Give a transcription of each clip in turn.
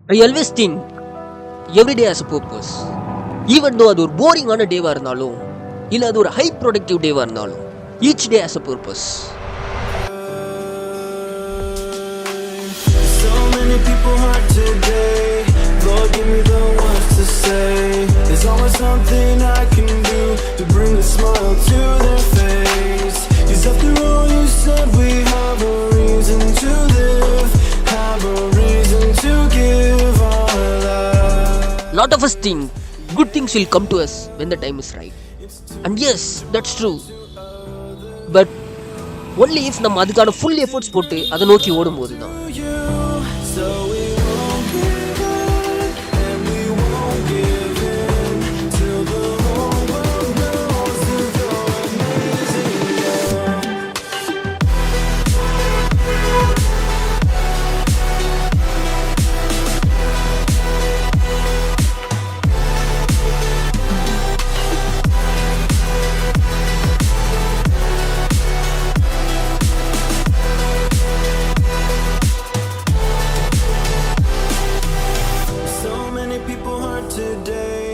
I always think every day has a purpose. Even though அது ஒரு போரிங்கான டேவாக இருந்தாலும் இல்லை அது ஒரு ஹை ப்ரொடக்டிவ் டேவாக இருந்தாலும் each day has a purpose. So many people hurt today. Lord, give me the words to say. There's always something I can do to bring a smile to their face. 'Cause after all you said, we have a reason to live, have a reason to give our life. Lot of us think good things will come to us when the time is right. And yes, that's true. But only if நம்ம அதுக்கான full efforts போட்டு அதை நோக்கி ஓடும்போது தான். So we won't give up, and we won't give in till the whole world knows of your amazing love. So many people hurt today.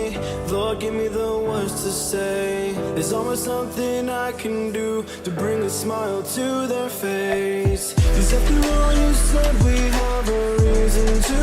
Lord, give me the words to say. There's always something I can do to bring a smile to their face. 'Cause after all you said, we have a reason to